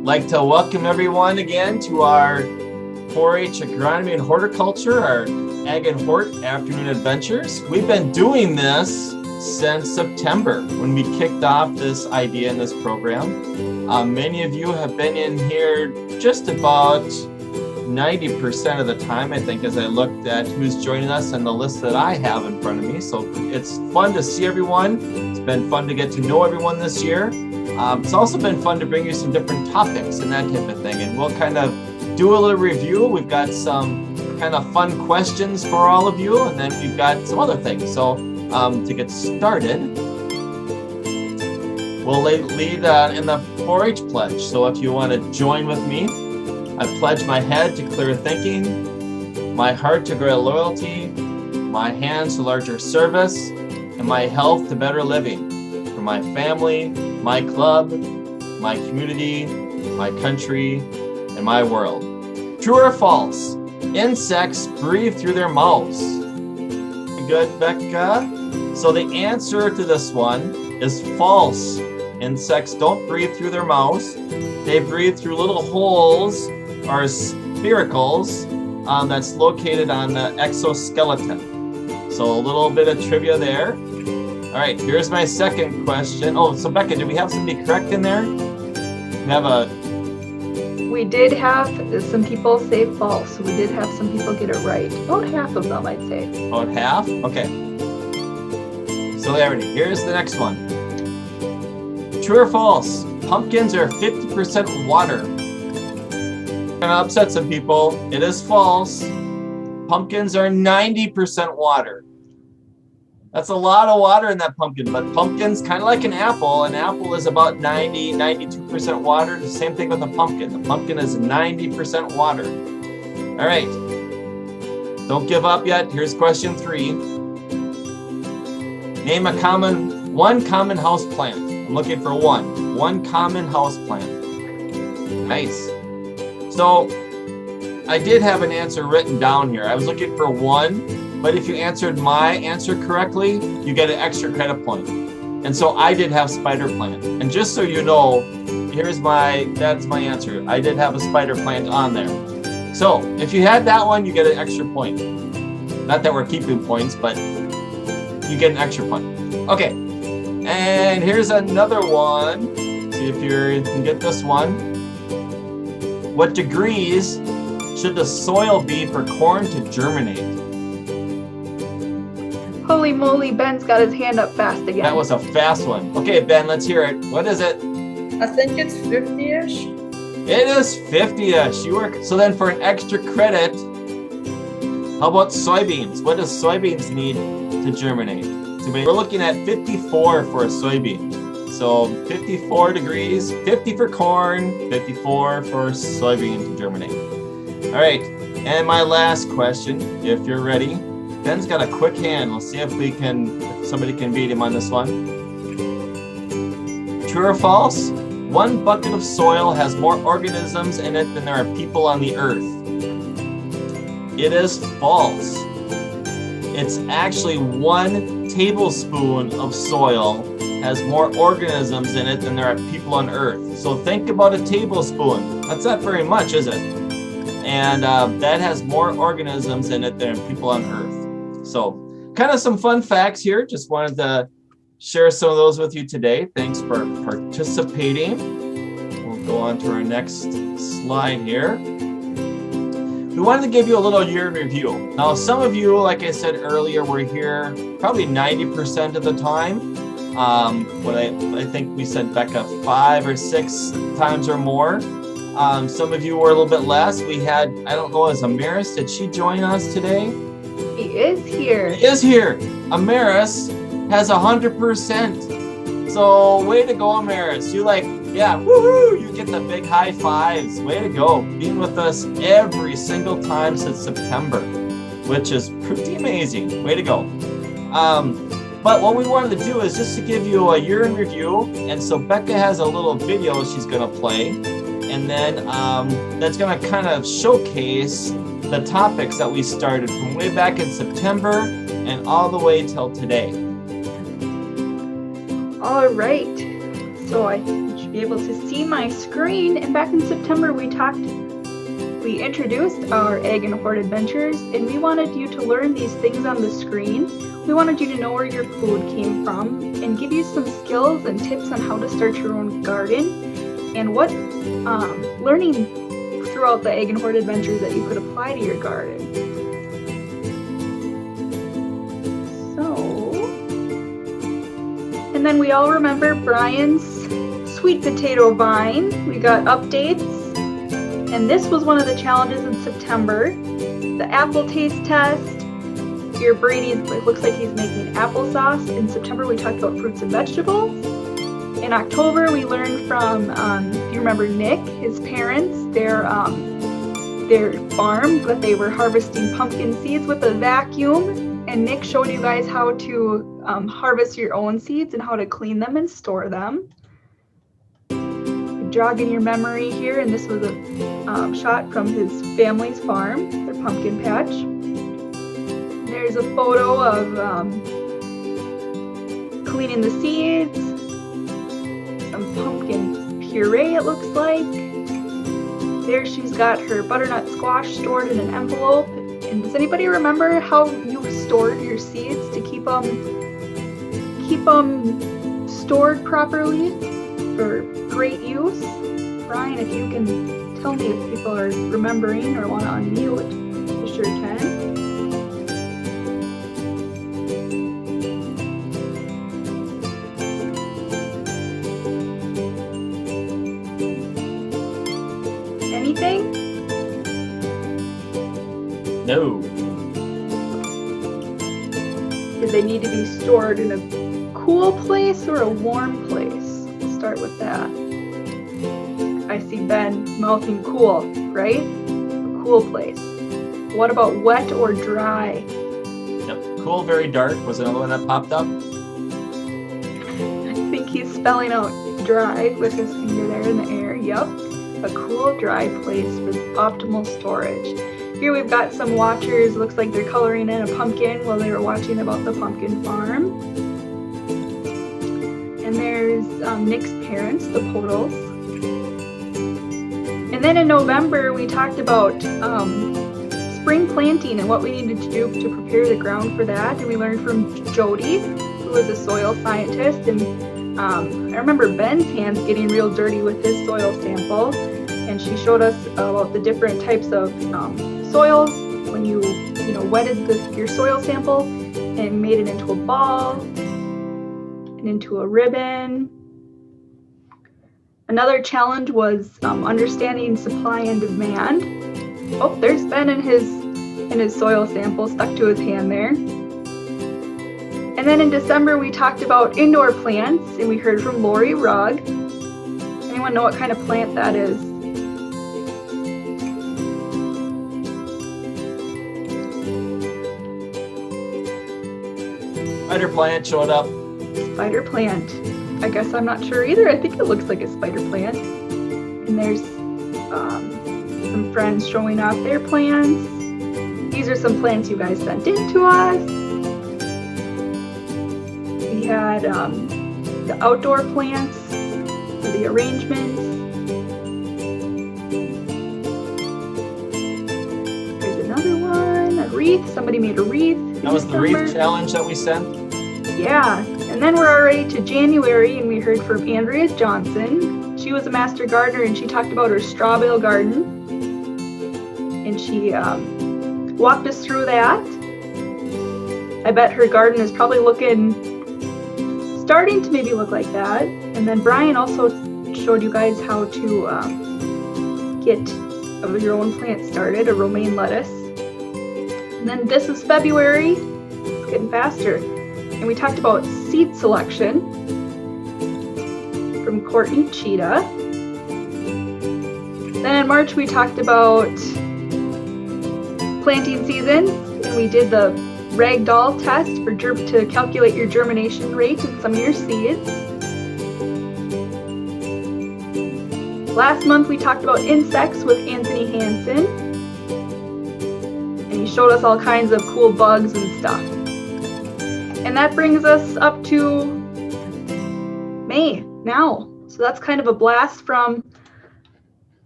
like to welcome everyone again to our 4-H Agronomy and Horticulture, our Ag and Hort afternoon adventures. We've been doing this since September when we kicked off this idea in this program. Many of you have been in here just about 90% of the time, I think, as I looked at who's joining us and the list that I have in front of me. So it's fun to see everyone. It's been fun to get to know everyone this year. It's also been fun to bring you some different topics and that type of thing. And we'll kind of do a little review. We've got some kind of fun questions for all of you, and then we've got some other things. So to get started, we'll lead in the 4-H pledge. So if you want to join with me, I pledge my head to clear thinking, my heart to greater loyalty, my hands to larger service, and my health to better living for my family, my club, my community, my country, and my world. True or false? Insects breathe through their mouths. Good, Becca? So the answer to this one is false. Insects don't breathe through their mouths. They breathe through little holes or spiracles that's located on the exoskeleton. So a little bit of trivia there. All right, here's my second question. Oh, so Becca, did we have somebody correct in there? We did have some people say false. We did have some people get it right. About half of them, I'd say. About half? Okay. So there it is. Here's the next one. True or false? Pumpkins are 50% water. Gonna upset some people. It is false. Pumpkins are 90% water. That's a lot of water in that pumpkin, but pumpkin's kind of like an apple. An apple is about 92% water. The same thing with a pumpkin. The pumpkin is 90% water. All right. Don't give up yet. Here's question 3. Name one common house plant. I'm looking for one common house plant. Nice. So I did have an answer written down here. I was looking for one, but if you answered my answer correctly, you get an extra credit point. And so I did have spider plant. And just so you know, that's my answer. I did have a spider plant on there. So if you had that one, you get an extra point. Not that we're keeping points, but you get an extra point. Okay, and here's another one. See if you can get this one. What degrees should the soil be for corn to germinate? Holy moly, Ben's got his hand up fast again. That was a fast one. Okay, Ben, let's hear it. What is it? I think it's 50-ish. It is 50-ish. So then for an extra credit, how about soybeans? What does soybeans need to germinate? So we're looking at 54 for a soybean. So 54 degrees, 50 for corn, 54 for soybean to germinate. All right, and my last question, if you're ready. Ben's got a quick hand. We'll see if somebody can beat him on this one. True or false? One bucket of soil has more organisms in it than there are people on the earth. It is false. It's actually 1 tablespoon of soil has more organisms in it than there are people on earth. So think about a tablespoon. That's not very much, is it? And that has more organisms in it than people on earth. So kind of some fun facts here. Just wanted to share some of those with you today. Thanks for participating. We'll go on to our next slide here. We wanted to give you a little year in review. Now, some of you, like I said earlier, were here probably 90% of the time. I think we said Becca 5 or 6 times or more. Some of you were a little bit less. We had, I don't know, is Amaris, did she join us today? He is here. He is here. Amaris has 100%. So way to go, Amaris. You woohoo, you get the big high fives. Way to go. Being with us every single time since September, which is pretty amazing. Way to go. But what we wanted to do is just to give you a year in review. And so Becca has a little video she's going to play. And then that's going to kind of showcase the topics that we started from way back in September and all the way till today. All right. So be able to see my screen. And back in September, we introduced our Ag and Hort adventures, and we wanted you to learn these things on the screen. We wanted you to know where your food came from and give you some skills and tips on how to start your own garden and what learning throughout the Ag and Hort adventures that you could apply to your garden. And then we all remember Brian's sweet potato vine. We got updates, and this was one of the challenges in September. The apple taste test. Here Brady, it looks like he's making applesauce. In September we talked about fruits and vegetables. In October we learned from, if you remember Nick, his parents, their farm, but they were harvesting pumpkin seeds with a vacuum. And Nick showed you guys how to harvest your own seeds and how to clean them and store them. Jogging your memory here, and this was a shot from his family's farm, their pumpkin patch. There's a photo of cleaning the seeds, some pumpkin puree it looks like. There she's got her butternut squash stored in an envelope. And does anybody remember how you stored your seeds to keep them stored properly for great use? Brian, if you can tell me if people are remembering or want to unmute, you sure can. Anything? No. Did they need to be stored in a cool place or a warm place? We'll start with that. I see Ben mouthing cool, right? A cool place. What about wet or dry? Yep. Cool, very dark was another one that popped up. I think he's spelling out dry with his finger there in the air. Yep. A cool, dry place for optimal storage. Here we've got some watchers. Looks like they're coloring in a pumpkin while they were watching about the pumpkin farm. And there's Nick's parents, the Podals. And then in November, we talked about spring planting and what we needed to do to prepare the ground for that. And we learned from Jody, who was a soil scientist. And I remember Ben's hands getting real dirty with his soil sample. And she showed us about the different types of soils when you wetted your soil sample and made it into a ball and into a ribbon. Another challenge was understanding supply and demand. Oh, there's Ben in his soil sample stuck to his hand there. And then in December we talked about indoor plants, and we heard from Lori Rugg. Anyone know what kind of plant that is? Spider plant showed up. Spider plant. I guess I'm not sure either. I think it looks like a spider plant. And there's some friends showing off their plants. These are some plants you guys sent in to us. We had the outdoor plants for the arrangements. There's another one, a wreath. Somebody made a wreath. That was the wreath challenge that we sent. Yeah, and then we're already to January, and we heard from Andrea Johnson. She was a master gardener, and she talked about her straw bale garden. And she walked us through that. I bet her garden is probably starting to maybe look like that. And then Brian also showed you guys how to get your own plant started, a romaine lettuce. And then this is February. It's getting faster. And we talked about seed selection from Courtney Cheetah. Then in March we talked about planting seasons, and we did the ragdoll test to calculate your germination rate in some of your seeds. Last month we talked about insects with Anthony Hansen, and he showed us all kinds of cool bugs and stuff. And that brings us up to May now. So that's kind of a blast from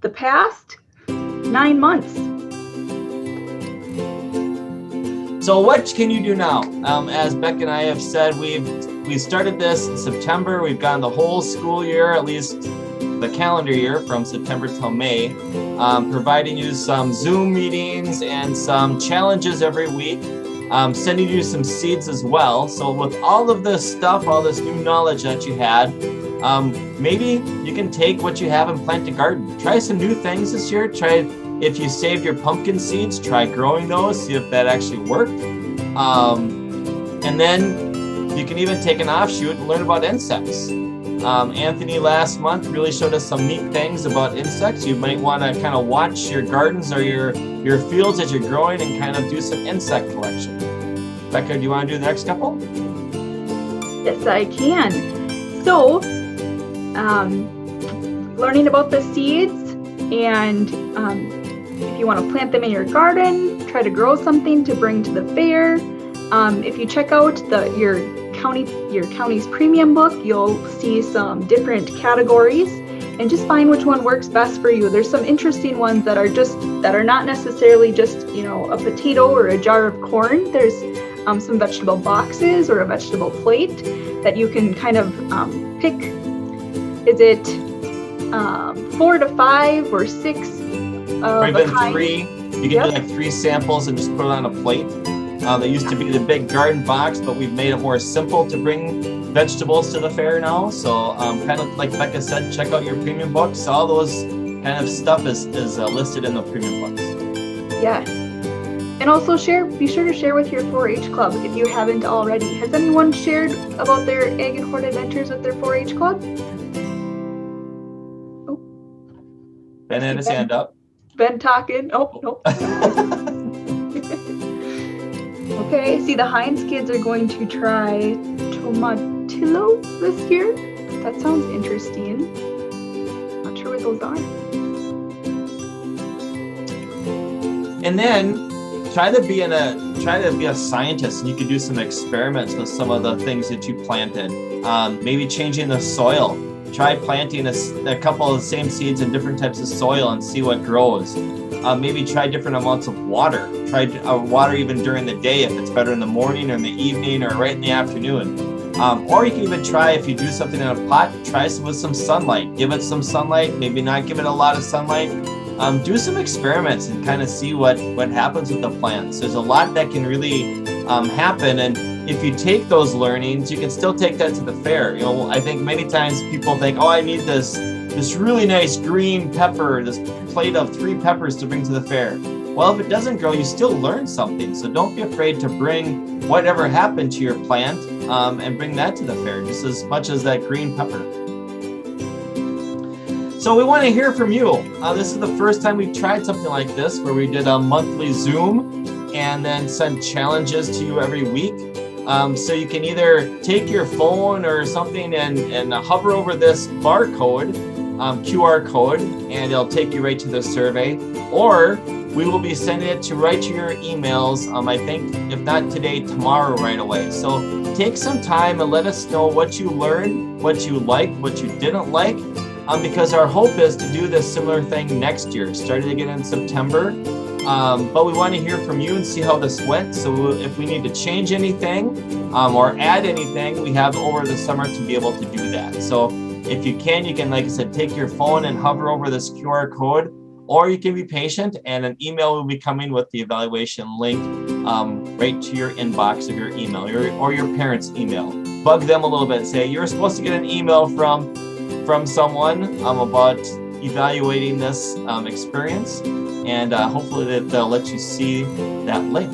the past 9 months. So what can you do now? As Beck and I have said, we started this in September. We've gone the whole school year, at least the calendar year, from September till May, providing you some Zoom meetings and some challenges every week, sending you some seeds as well. So with all of this stuff, all this new knowledge that you had, maybe you can take what you have and plant a garden. Try some new things this year. Try, if you saved your pumpkin seeds, try growing those, see if that actually worked. And then you can even take an offshoot and learn about insects. Anthony last month really showed us some neat things about insects. You might want to kind of watch your gardens or your fields as you're growing and kind of do some insect collection. Becca, do you want to do the next couple? Yes, I can. So, learning about the seeds, and if you want to plant them in your garden, try to grow something to bring to the fair. If you check out your county's premium book, you'll see some different categories, and just find which one works best for you. There's some interesting ones that are not necessarily just, a potato or a jar of corn. There's some vegetable boxes or a vegetable plate that you can kind of pick. Is it 4 to 5 or 6 or of even a kind? 3. You can do like 3 samples and just put it on a plate. That used to be the big garden box, but we've made it more simple to bring vegetables to the fair now. So kind of like Becca said, check out your premium books. All those kind of stuff is listed in the premium books. Yeah. And also be sure to share with your 4-H club if you haven't already. Has anyone shared about their Ag and Hort adventures with their 4-H club? Oh. Ben had his hand up. Ben talking. Oh, nope. Okay, see, the Heinz kids are going to try tomatillos this year. That sounds interesting. Not sure what those are. And then try to be a scientist, and you can do some experiments with some of the things that you planted. Maybe changing the soil. Try planting a couple of the same seeds in different types of soil and see what grows. Maybe try different amounts of water. Try water even during the day, if it's better in the morning or in the evening or right in the afternoon. Or you can even try, if you do something in a pot, try with some sunlight. Give it some sunlight, maybe not give it a lot of sunlight. Do some experiments and kind of see what happens with the plants. There's a lot that can really happen, and if you take those learnings, you can still take that to the fair. I think many times people think, oh, I need this really nice green pepper, this plate of 3 peppers to bring to the fair. Well, if it doesn't grow, you still learn something. So don't be afraid to bring whatever happened to your plant and bring that to the fair, just as much as that green pepper. So we want to hear from you. This is the first time we've tried something like this, where we did a monthly Zoom and then send challenges to you every week. So you can either take your phone or something and hover over this barcode, QR code, and it'll take you right to the survey. Or we will be sending it right to your emails, I think, if not today, tomorrow right away. So take some time and let us know what you learned, what you liked, what you didn't like, because our hope is to do this similar thing next year, starting again in September. But we want to hear from you and see how this went. So if we need to change anything or add anything, we have over the summer to be able to do that. So if you can, like I said, take your phone and hover over this QR code, or you can be patient and an email will be coming with the evaluation link right to your inbox of your email or your parents' email. Bug them a little bit. Say, you're supposed to get an email from someone about evaluating this experience. And hopefully they'll let you see that link.